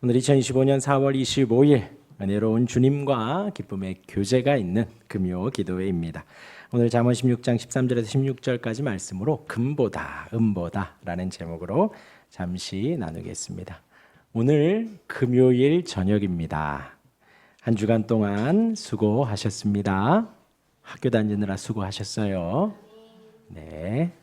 오늘 2025년 4월 25일 은혜로운 주님과 기쁨의 교제가 있는 금요 기도회입니다. 오늘 잠언 16장 13절에서 16절까지 말씀으로 금보다 은보다라는 제목으로 잠시 나누겠습니다. 오늘 금요일 저녁입니다. 한 주간 동안 수고하셨습니다. 학교 다니느라 수고하셨어요. 네.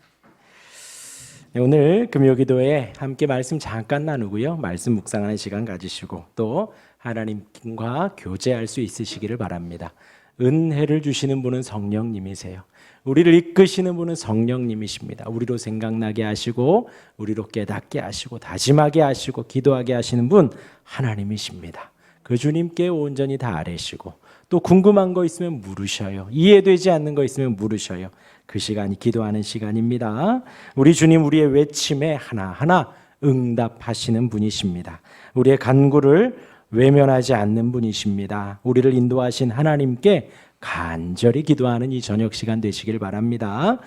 오늘 금요기도에 함께 말씀 잠깐 나누고요. 말씀 묵상하는 시간 가지시고 또 하나님과 교제할 수 있으시기를 바랍니다. 은혜를 주시는 분은 성령님이세요. 우리를 이끄시는 분은 성령님이십니다. 우리로 생각나게 하시고 우리로 깨닫게 하시고 다짐하게 하시고 기도하게 하시는 분 하나님이십니다. 그 주님께 온전히 다 아뢰시고 또 궁금한 거 있으면 물으셔요. 이해되지 않는 거 있으면 물으셔요. 그 시간이 기도하는 시간입니다. 우리 주님 우리의 외침에 하나하나 응답하시는 분이십니다. 우리의 간구를 외면하지 않는 분이십니다. 우리를 인도하신 하나님께 간절히 기도하는 이 저녁 시간 되시길 바랍니다.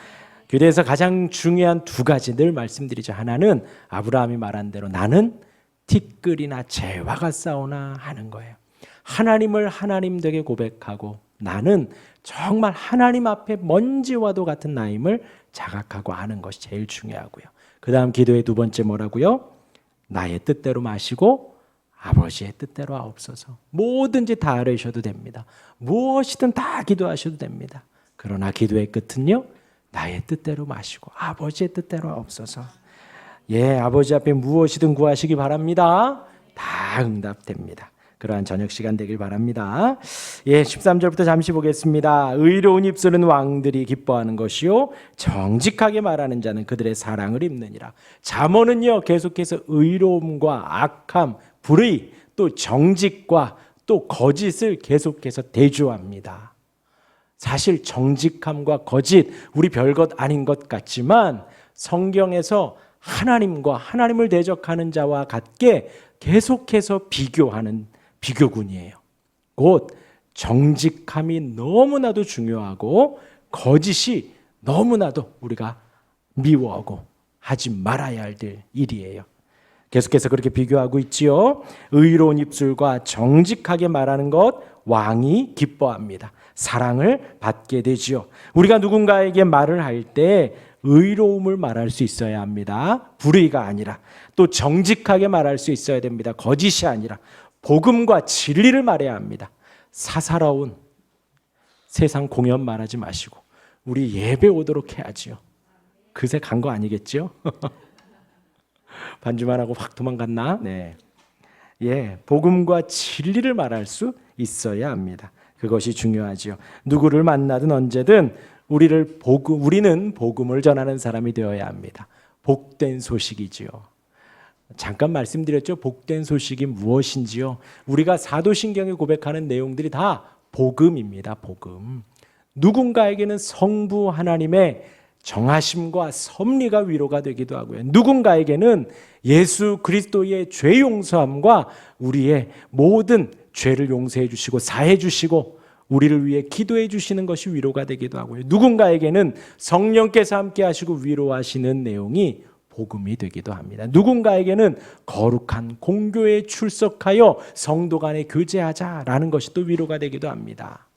교대에서 가장 중요한 두 가지 늘 말씀드리죠. 하나는 아브라함이 말한 대로 나는 티끌이나 재와 같사오나 하는 거예요. 하나님을 하나님 되게 고백하고 나는 정말 하나님 앞에 먼지와도 같은 나임을 자각하고 하는 것이 제일 중요하고요. 그 다음 기도의 두 번째 뭐라고요? 나의 뜻대로 마시고 아버지의 뜻대로 하옵소서. 뭐든지 다 아뢰셔도 됩니다. 무엇이든 다 기도하셔도 됩니다. 그러나 기도의 끝은요, 나의 뜻대로 마시고 아버지의 뜻대로 하옵소서. 예, 아버지 앞에 무엇이든 구하시기 바랍니다. 다 응답됩니다. 그러한 저녁 시간 되길 바랍니다. 예, 13절부터 잠시 보겠습니다. 의로운 입술은 왕들이 기뻐하는 것이요 정직하게 말하는 자는 그들의 사랑을 입느니라. 잠언은요 계속해서 의로움과 악함, 불의, 또 정직과 또 거짓을 계속해서 대조합니다. 사실 정직함과 거짓 우리 별것 아닌 것 같지만 성경에서 하나님과 하나님을 대적하는 자와 같게 계속해서 비교하는 비교군이에요. 곧 정직함이 너무나도 중요하고 거짓이 너무나도 우리가 미워하고 하지 말아야 할 일이에요. 계속해서 그렇게 비교하고 있지요. 의로운 입술과 정직하게 말하는 것 왕이 기뻐합니다. 사랑을 받게 되지요. 우리가 누군가에게 말을 할 때 의로움을 말할 수 있어야 합니다. 불의가 아니라. 또 정직하게 말할 수 있어야 됩니다. 거짓이 아니라. 복음과 진리를 말해야 합니다. 사사로운 세상 공연 말하지 마시고 우리 예배 오도록 해야지요. 그새 간 거 아니겠죠? 반주만 하고 확 도망갔나? 네. 예, 복음과 진리를 말할 수 있어야 합니다. 그것이 중요하지요. 누구를 만나든 언제든 우리는 복음을 전하는 사람이 되어야 합니다. 복된 소식이지요. 잠깐 말씀드렸죠. 복된 소식이 무엇인지요. 우리가 사도신경에 고백하는 내용들이 다 복음입니다. 복음. 누군가에게는 성부 하나님의 정하심과 섭리가 위로가 되기도 하고요. 누군가에게는 예수 그리스도의 죄 용서함과 우리의 모든 죄를 용서해 주시고 사해 주시고 우리를 위해 기도해 주시는 것이 위로가 되기도 하고요. 누군가에게는 성령께서 함께 하시고 위로하시는 내용이 복음이 되기도 합니다. 누군가에게는 거룩한 공교에 출석하여 성도 간에 교제하자라는 것이 또 위로가 되기도 합니다.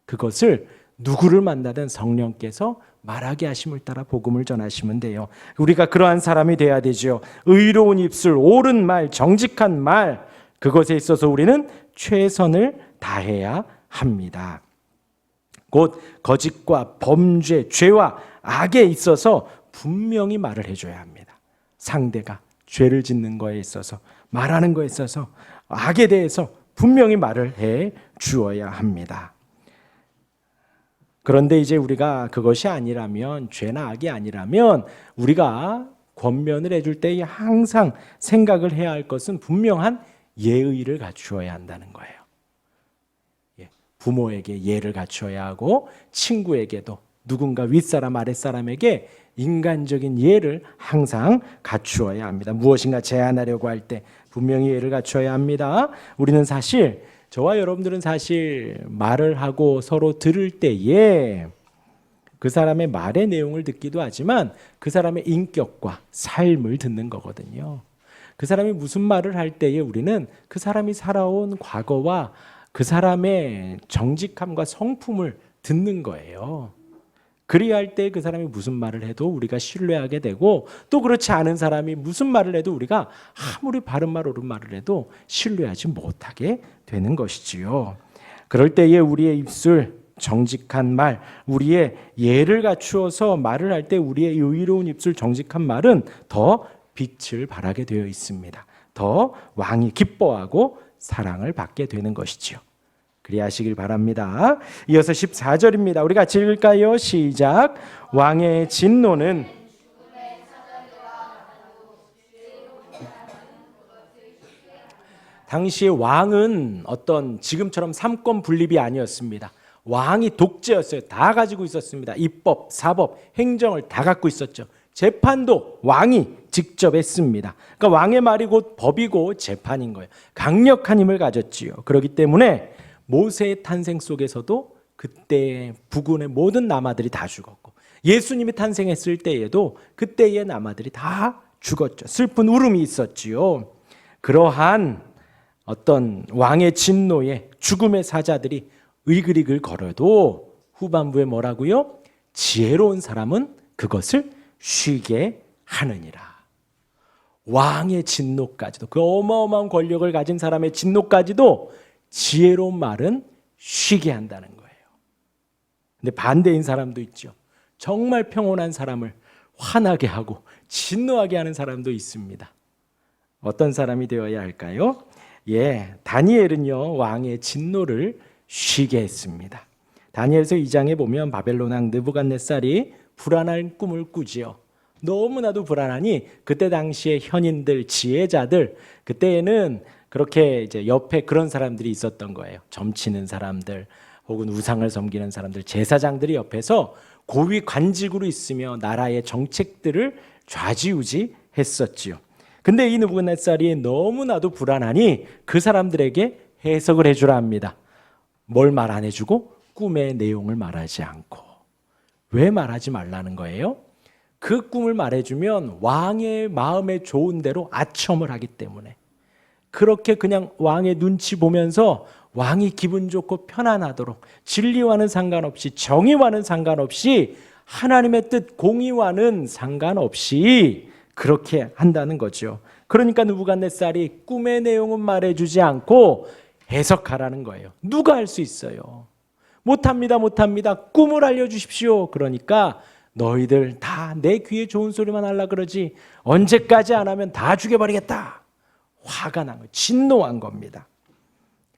그것을 누구를 만나든 성령께서 말하게 하심을 따라 복음을 전하시면 돼요. 우리가 그러한 사람이 돼야 되죠. 의로운 입술, 옳은 말, 정직한 말, 그것에 있어서 우리는 최선을 다해야 합니다. 곧 거짓과 범죄, 죄와 악에 있어서 분명히 말을 해줘야 합니다. 상대가 죄를 짓는 거에 있어서 말하는 거에 있어서 악에 대해서 분명히 말을 해 주어야 합니다. 그런데 이제 우리가 그것이 아니라면 죄나 악이 아니라면 우리가 권면을 해줄 때 항상 생각을 해야 할 것은 분명한 예의를 갖추어야 한다는 거예요. 부모에게 예를 갖추어야 하고 친구에게도 누군가 윗사람 아랫사람에게 인간적인 예를 항상 갖추어야 합니다. 무엇인가 제안하려고 할 때 분명히 예를 갖추어야 합니다. 우리는 사실 저와 여러분들은 사실 말을 하고 서로 들을 때에 그 사람의 말의 내용을 듣기도 하지만 그 사람의 인격과 삶을 듣는 거거든요. 그 사람이 무슨 말을 할 때에 우리는 그 사람이 살아온 과거와 그 사람의 정직함과 성품을 듣는 거예요. 그리야 할 때 그 사람이 무슨 말을 해도 우리가 신뢰하게 되고, 또 그렇지 않은 사람이 무슨 말을 해도 우리가 아무리 바른 말 옳은 말을 해도 신뢰하지 못하게 되는 것이지요. 그럴 때에 우리의 입술, 정직한 말, 우리의 예를 갖추어서 말을 할 때 우리의 의로운 입술, 정직한 말은 더 빛을 발하게 되어 있습니다. 더 왕이 기뻐하고 사랑을 받게 되는 것이지요. 그리하시길 바랍니다. 이어서 14절입니다. 우리 같이 읽을까요? 시작. 왕의 진노는 당시에 왕은 어떤 지금처럼 삼권 분립이 아니었습니다. 왕이 독재였어요. 다 가지고 있었습니다. 입법, 사법, 행정을 다 갖고 있었죠. 재판도 왕이 직접 했습니다. 그러니까 왕의 말이 곧 법이고 재판인 거예요. 강력한 힘을 가졌지요. 그렇기 때문에 모세의 탄생 속에서도 그때 부근의 모든 남아들이 다 죽었고, 예수님이 탄생했을 때에도 그때의 남아들이 다 죽었죠. 슬픈 울음이 있었지요. 그러한 어떤 왕의 진노에 죽음의 사자들이 의글의글 걸어도 후반부에 뭐라고요? 지혜로운 사람은 그것을 쉬게 하느니라. 왕의 진노까지도, 그 어마어마한 권력을 가진 사람의 진노까지도 지혜로운 말은 쉬게 한다는 거예요. 근데 반대인 사람도 있죠. 정말 평온한 사람을 화나게 하고 진노하게 하는 사람도 있습니다. 어떤 사람이 되어야 할까요? 다니엘은요, 왕의 진노를 쉬게 했습니다. 다니엘서 2장에 보면 바벨론 왕 느부갓네살이 불안한 꿈을 꾸지요. 너무나도 불안하니 그때 당시에 현인들, 지혜자들, 그때에는 그렇게 이제 옆에 그런 사람들이 있었던 거예요. 점치는 사람들, 혹은 우상을 섬기는 사람들, 제사장들이 옆에서 고위 관직으로 있으며 나라의 정책들을 좌지우지했었지요. 근데 이 느부갓네살이 너무나도 불안하니 그 사람들에게 해석을 해주라 합니다. 뭘 말 안 해주고? 꿈의 내용을 말하지 않고. 왜 말하지 말라는 거예요? 그 꿈을 말해주면 왕의 마음에 좋은 대로 아첨을 하기 때문에, 그렇게 그냥 왕의 눈치 보면서 왕이 기분 좋고 편안하도록, 진리와는 상관없이, 정의와는 상관없이, 하나님의 뜻, 공의와는 상관없이 그렇게 한다는 거죠. 그러니까 느부갓네살이 꿈의 내용은 말해주지 않고 해석하라는 거예요. 누가 할 수 있어요? 못합니다. 꿈을 알려주십시오. 그러니까 너희들 다 내 귀에 좋은 소리만 하려 그러지 언제까지 안 하면 다 죽여버리겠다. 화가 난 거예요. 진노한 겁니다.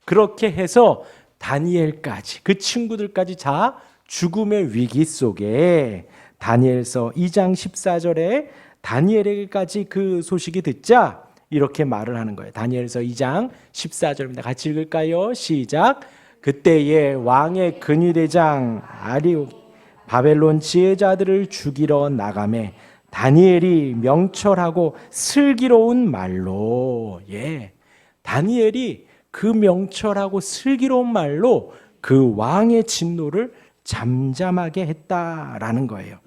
그렇게 해서 다니엘까지, 그 친구들까지 다 죽음의 위기 속에, 다니엘서 2장 14절에 다니엘에게까지 그 소식이 듣자 이렇게 말을 하는 거예요. 다니엘서 2장 14절입니다. 같이 읽을까요? 시작. 그때에 왕의 근위대장 아리옥 바벨론 지혜자들을 죽이러 나가매 다니엘이 명철하고 슬기로운 말로, 다니엘이 그 명철하고 슬기로운 말로 그 왕의 진노를 잠잠하게 했다라는 거예요.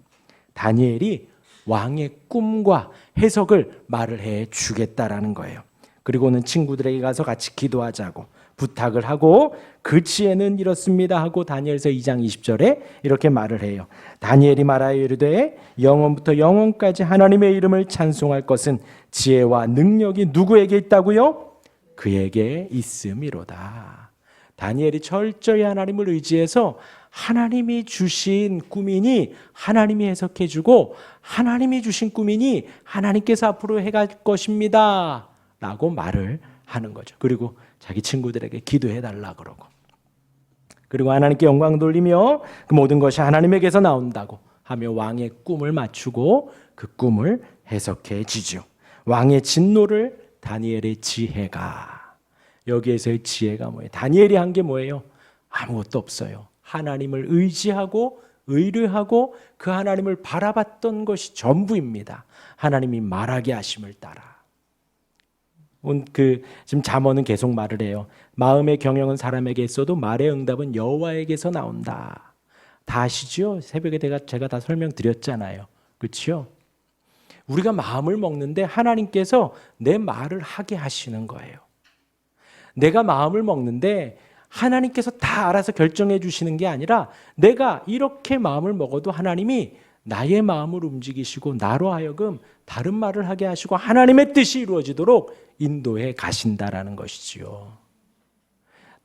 다니엘이 왕의 꿈과 해석을 말을 해 주겠다라는 거예요. 그리고는 친구들에게 가서 같이 기도하자고 부탁을 하고, 그 지혜는 이렇습니다 하고 다니엘서 2장 20절에 이렇게 말을 해요. 다니엘이 말하여 이르되 영원부터 영원까지 하나님의 이름을 찬송할 것은 지혜와 능력이 누구에게 있다고요? 그에게 있음이로다. 다니엘이 철저히 하나님을 의지해서 하나님이 주신 꿈이니 하나님이 해석해 주고, 하나님이 주신 꿈이니 하나님께서 앞으로 해갈 것입니다 라고 말을 하는 거죠. 그리고 자기 친구들에게 기도해 달라 그러고, 그리고 하나님께 영광 돌리며 그 모든 것이 하나님에게서 나온다고 하며 왕의 꿈을 맞추고 그 꿈을 해석해 주죠. 왕의 진노를 다니엘의 지혜가, 여기에서의 지혜가 뭐예요? 다니엘이 한 게 뭐예요? 아무것도 없어요. 하나님을 의지하고 의뢰하고 그 하나님을 바라봤던 것이 전부입니다. 하나님이 말하게 하심을 따라. 지금 잠언은 계속 말을 해요. 마음의 경영은 사람에게 있어도 말의 응답은 여호와에게서 나온다. 다 아시죠? 새벽에 제가 다 설명드렸잖아요. 그렇죠? 우리가 마음을 먹는데 하나님께서 내 말을 하게 하시는 거예요. 내가 마음을 먹는데 하나님께서 다 알아서 결정해 주시는 게 아니라 내가 이렇게 마음을 먹어도 하나님이 나의 마음을 움직이시고 나로 하여금 다른 말을 하게 하시고 하나님의 뜻이 이루어지도록 인도해 가신다라는 것이지요.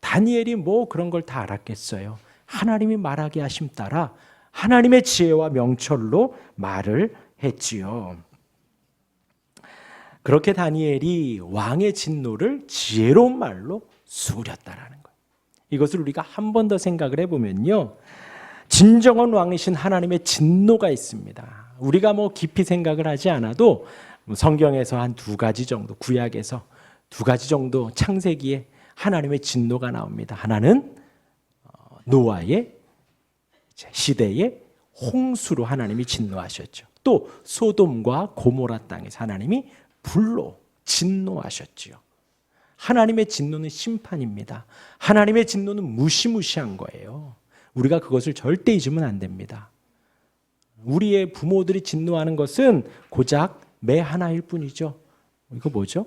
다니엘이 뭐 그런 걸 다 알았겠어요. 하나님이 말하게 하심 따라 하나님의 지혜와 명철로 말을 했지요. 그렇게 다니엘이 왕의 진노를 지혜로운 말로 수그렸다라는 거예요. 이것을 우리가 한 번 더 생각을 해보면요, 진정한 왕이신 하나님의 진노가 있습니다. 우리가 뭐 깊이 생각을 하지 않아도 성경에서 한 두 가지 정도, 구약에서 두 가지 정도 창세기에 하나님의 진노가 나옵니다. 하나는 노아의 시대에 홍수로 하나님이 진노하셨죠. 또 소돔과 고모라 땅에서 하나님이 불로 진노하셨지요. 하나님의 진노는 심판입니다. 하나님의 진노는 무시무시한 거예요. 우리가 그것을 절대 잊으면 안 됩니다. 우리의 부모들이 진노하는 것은 고작 매 하나일 뿐이죠. 이거 뭐죠?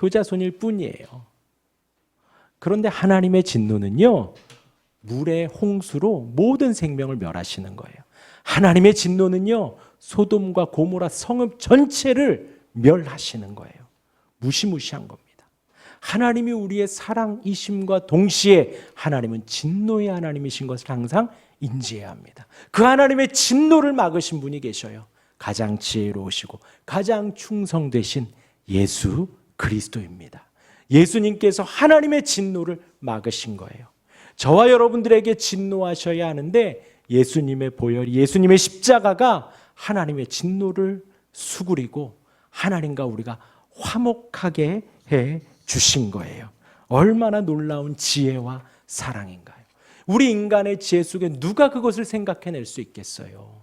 효자손일 뿐이에요. 그런데 하나님의 진노는요, 물의 홍수로 모든 생명을 멸하시는 거예요. 하나님의 진노는요, 소돔과 고모라 성읍 전체를 멸하시는 거예요. 무시무시한 겁니다. 하나님이 우리의 사랑이심과 동시에 하나님은 진노의 하나님이신 것을 항상 인지해야 합니다. 그 하나님의 진노를 막으신 분이 계셔요. 가장 지혜로우시고 가장 충성되신 예수 그리스도입니다. 예수님께서 하나님의 진노를 막으신 거예요. 저와 여러분들에게 진노하셔야 하는데 예수님의 보혈, 예수님의 십자가가 하나님의 진노를 수그리고 하나님과 우리가 화목하게 해 주신 거예요. 얼마나 놀라운 지혜와 사랑인가요? 우리 인간의 지혜 속에 누가 그것을 생각해낼 수 있겠어요?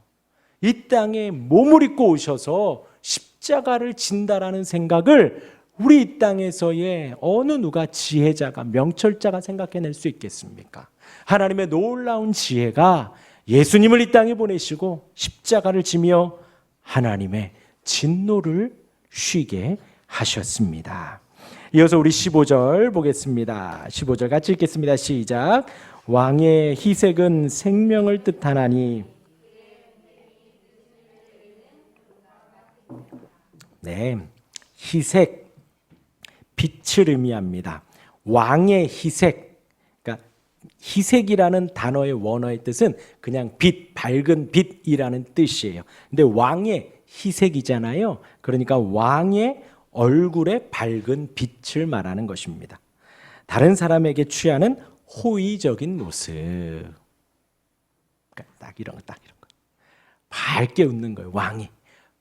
이 땅에 몸을 입고 오셔서 십자가를 진다라는 생각을 우리 이 땅에서의 어느 누가 지혜자가, 명철자가 생각해낼 수 있겠습니까? 하나님의 놀라운 지혜가 예수님을 이 땅에 보내시고 십자가를 지며 하나님의 진노를 쉬게 하셨습니다. 이어서 우리 15절 보겠습니다. 15절 같이 읽겠습니다. 시작. 왕의 희색은 생명을 뜻하나니. 네, 희색, 빛을 의미합니다. 왕의 희색, 그러니까 희색이라는 단어의 원어의 뜻은 그냥 빛, 밝은 빛이라는 뜻이에요. 근데 왕의 희색이잖아요. 그러니까 왕의 얼굴에 밝은 빛을 말하는 것입니다. 다른 사람에게 취하는 호의적인 모습. 그러니까 딱 이런 거. 밝게 웃는 거예요. 왕이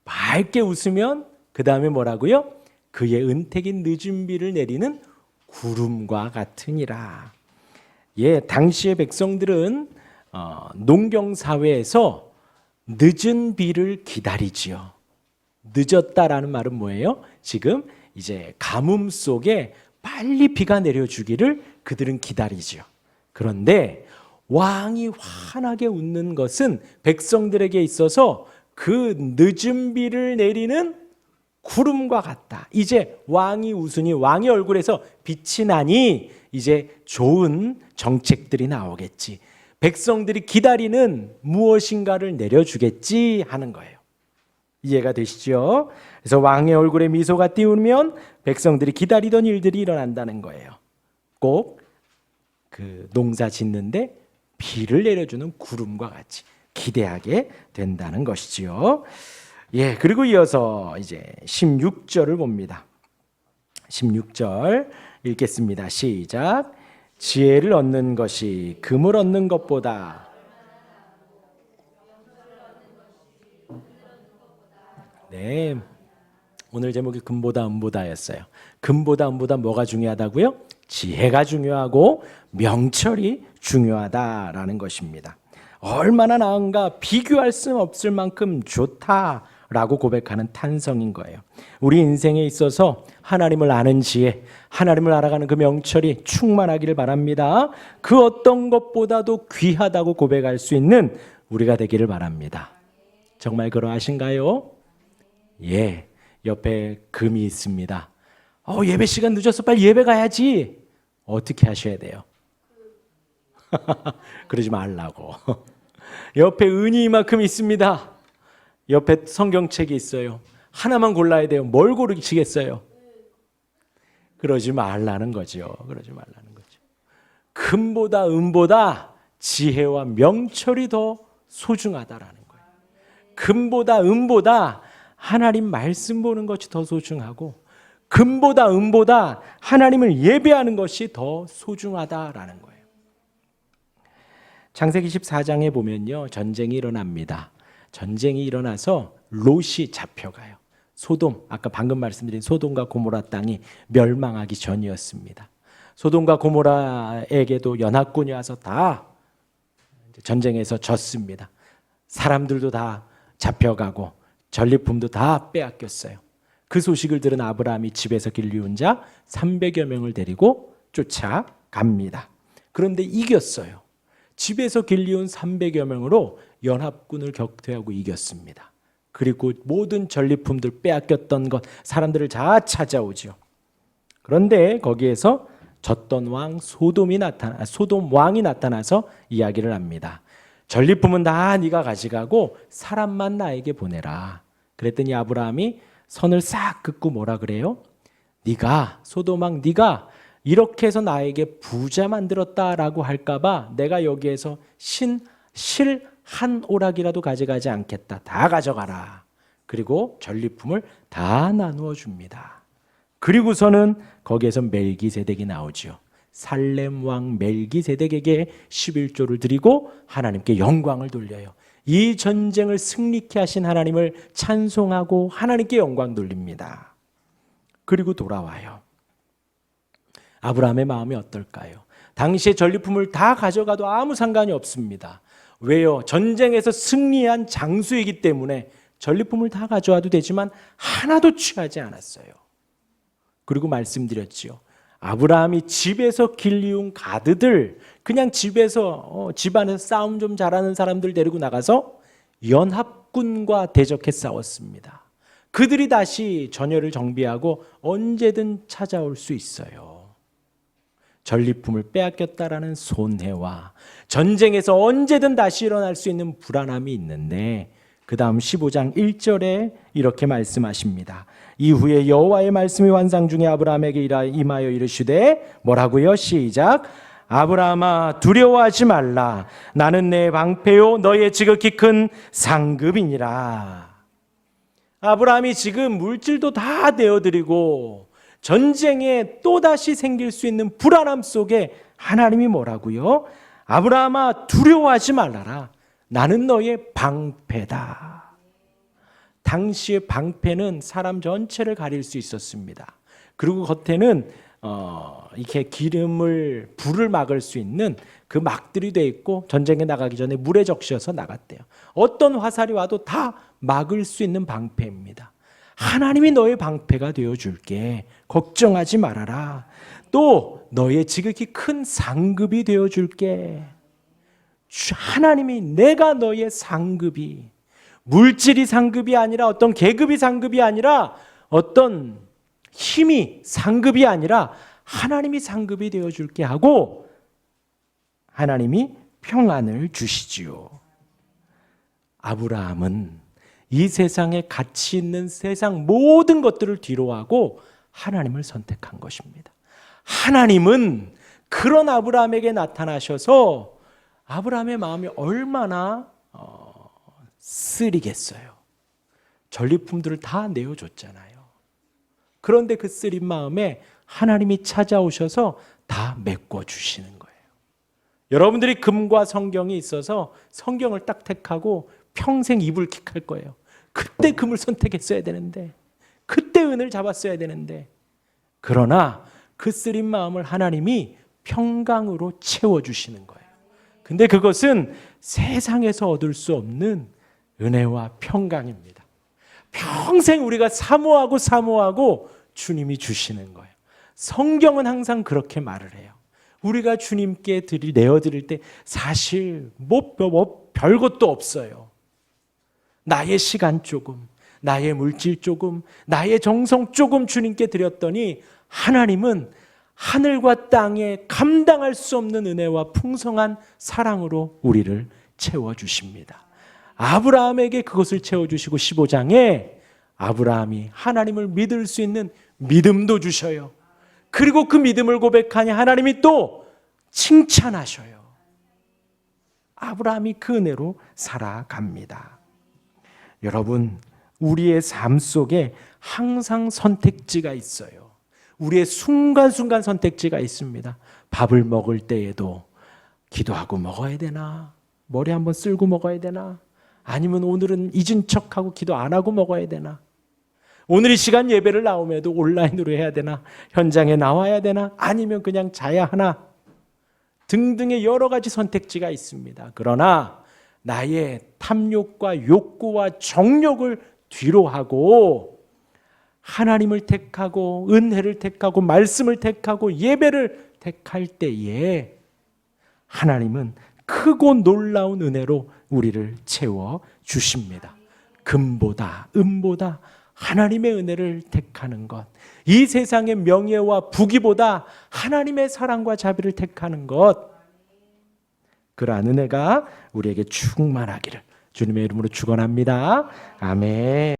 밝게 웃으면 그 다음에 뭐라고요? 그의 은택이 늦은 비를 내리는 구름과 같으니라. 예, 당시의 백성들은 농경 사회에서 늦은 비를 기다리지요. 늦었다라는 말은 뭐예요? 지금 이제 가뭄 속에 빨리 비가 내려주기를 그들은 기다리지요. 그런데 왕이 환하게 웃는 것은 백성들에게 있어서 그 늦은 비를 내리는 구름과 같다. 이제 왕이 웃으니 왕의 얼굴에서 빛이 나니 이제 좋은 정책들이 나오겠지. 백성들이 기다리는 무엇인가를 내려주겠지 하는 거예요. 이해가 되시죠? 그래서 왕의 얼굴에 미소가 띄우면 백성들이 기다리던 일들이 일어난다는 거예요. 꼭 그 농사 짓는데 비를 내려주는 구름과 같이 기대하게 된다는 것이지요. 예, 그리고 이어서 이제 16절을 봅니다. 16절 읽겠습니다. 시작. 지혜를 얻는 것이 금을 얻는 것보다. 네, 오늘 제목이 금보다 은보다였어요. 금보다 은보다 뭐가 중요하다고요? 지혜가 중요하고 명철이 중요하다라는 것입니다. 얼마나 나은가 비교할 수 없을 만큼 좋다라고 고백하는 탄성인 거예요. 우리 인생에 있어서 하나님을 아는 지혜, 하나님을 알아가는 그 명철이 충만하기를 바랍니다. 그 어떤 것보다도 귀하다고 고백할 수 있는 우리가 되기를 바랍니다. 정말 그러하신가요? 예, 옆에 금이 있습니다. 예배 시간 늦었어. 빨리 예배 가야지. 어떻게 하셔야 돼요? 그러지 말라고. 옆에 은이 이만큼 있습니다. 옆에 성경책이 있어요. 하나만 골라야 돼요. 뭘 고르시겠어요? 그러지 말라는 거죠. 그러지 말라는 거죠. 금보다 은보다 지혜와 명철이 더 소중하다라는 거예요. 금보다 은보다 하나님 말씀 보는 것이 더 소중하고, 금보다 은보다 하나님을 예배하는 것이 더 소중하다라는 거예요. 창세기 14장에 보면요, 전쟁이 일어납니다. 전쟁이 일어나서 롯이 잡혀가요. 소돔, 아까 방금 말씀드린 소돔과 고모라 땅이 멸망하기 전이었습니다. 소돔과 고모라에게도 연합군이 와서 다 전쟁에서 졌습니다. 사람들도 다 잡혀가고 전리품도 다 빼앗겼어요. 그 소식을 들은 아브라함이 집에서 길리운 자 300여 명을 데리고 쫓아갑니다. 그런데 이겼어요. 집에서 길리운 300여 명으로 연합군을 격퇴하고 이겼습니다. 그리고 모든 전리품들 빼앗겼던 것, 사람들을 다 찾아오죠. 그런데 거기에서 졌던 왕 소돔 왕이 나타나서 이야기를 합니다. 전리품은 다 네가 가져가고 사람만 나에게 보내라. 그랬더니 아브라함이 선을 싹 긋고 뭐라 그래요? 네가, 소돔 왕 네가 이렇게 해서 나에게 부자 만들었다라고 할까봐 내가 여기에서 실 한 오락이라도 가져가지 않겠다. 다 가져가라. 그리고 전리품을 다 나누어 줍니다. 그리고서는 거기에서 멜기세덱이 나오죠. 살렘 왕 멜기세덱에게 11조를 드리고 하나님께 영광을 돌려요. 이 전쟁을 승리케 하신 하나님을 찬송하고 하나님께 영광 돌립니다. 그리고 돌아와요. 아브라함의 마음이 어떨까요? 당시의 전리품을 다 가져가도 아무 상관이 없습니다. 왜요? 전쟁에서 승리한 장수이기 때문에 전리품을 다 가져와도 되지만 하나도 취하지 않았어요. 그리고 말씀드렸지요. 아브라함이 집에서 길리운 가드들, 그냥 집에서 집안에서 싸움 좀 잘하는 사람들 데리고 나가서 연합군과 대적해 싸웠습니다. 그들이 다시 전열을 정비하고 언제든 찾아올 수 있어요. 전리품을 빼앗겼다라는 손해와 전쟁에서 언제든 다시 일어날 수 있는 불안함이 있는데, 그 다음 15장 1절에 이렇게 말씀하십니다. 이후에 여호와의 말씀이 환상 중에 아브라함에게 임하여 이르시되, 뭐라고요? 시작. 아브라함아 두려워하지 말라. 나는 내 방패요 너의 지극히 큰 상급이니라. 아브라함이 지금 물질도 다 내어드리고 전쟁에 또다시 생길 수 있는 불안함 속에 하나님이 뭐라고요? 아브라함아 두려워하지 말라라. 나는 너의 방패다. 당시의 방패는 사람 전체를 가릴 수 있었습니다. 그리고 겉에는 이렇게 불을 막을 수 있는 그 막들이 돼 있고, 전쟁에 나가기 전에 물에 적셔서 나갔대요. 어떤 화살이 와도 다 막을 수 있는 방패입니다. 하나님이 너의 방패가 되어줄게. 걱정하지 말아라. 또 너의 지극히 큰 상급이 되어줄게. 하나님이, 내가 너의 상급이, 물질이 상급이 아니라, 어떤 계급이 상급이 아니라, 어떤 힘이 상급이 아니라 하나님이 상급이 되어줄게 하고 하나님이 평안을 주시지요. 아브라함은 이 세상에 가치 있는 세상 모든 것들을 뒤로하고 하나님을 선택한 것입니다. 하나님은 그런 아브라함에게 나타나셔서 아브라함의 마음이 얼마나 쓰리겠어요. 전리품들을 다 내어줬잖아요. 그런데 그 쓰린 마음에 하나님이 찾아오셔서 다 메꿔주시는 거예요. 여러분들이 금과 성경이 있어서 성경을 딱 택하고 평생 이불킥할 거예요. 그때 금을 선택했어야 되는데, 그때 은을 잡았어야 되는데, 그러나 그 쓰린 마음을 하나님이 평강으로 채워주시는 거예요. 근데 그것은 세상에서 얻을 수 없는 은혜와 평강입니다. 평생 우리가 사모하고 주님이 주시는 거예요. 성경은 항상 그렇게 말을 해요. 우리가 주님께 내어드릴 때 사실 별것도 없어요. 나의 시간 조금, 나의 물질 조금, 나의 정성 조금 주님께 드렸더니 하나님은 하늘과 땅에 감당할 수 없는 은혜와 풍성한 사랑으로 우리를 채워주십니다. 아브라함에게 그것을 채워주시고 15장에 아브라함이 하나님을 믿을 수 있는 믿음도 주셔요. 그리고 그 믿음을 고백하니 하나님이 또 칭찬하셔요. 아브라함이 그 은혜로 살아갑니다. 여러분, 우리의 삶 속에 항상 선택지가 있어요. 우리의 순간순간 선택지가 있습니다. 밥을 먹을 때에도 기도하고 먹어야 되나? 머리 한번 쓸고 먹어야 되나? 아니면 오늘은 잊은 척하고 기도 안 하고 먹어야 되나? 오늘 이 시간 예배를 나오면도 온라인으로 해야 되나? 현장에 나와야 되나? 아니면 그냥 자야 하나? 등등의 여러 가지 선택지가 있습니다. 그러나 나의 탐욕과 욕구와 정욕을 뒤로 하고 하나님을 택하고 은혜를 택하고 말씀을 택하고 예배를 택할 때에 하나님은 크고 놀라운 은혜로 우리를 채워 주십니다. 금보다 은보다 하나님의 은혜를 택하는 것, 이 세상의 명예와 부귀보다 하나님의 사랑과 자비를 택하는 것, 그러한 은혜가 우리에게 충만하기를 주님의 이름으로 축원합니다. 아멘.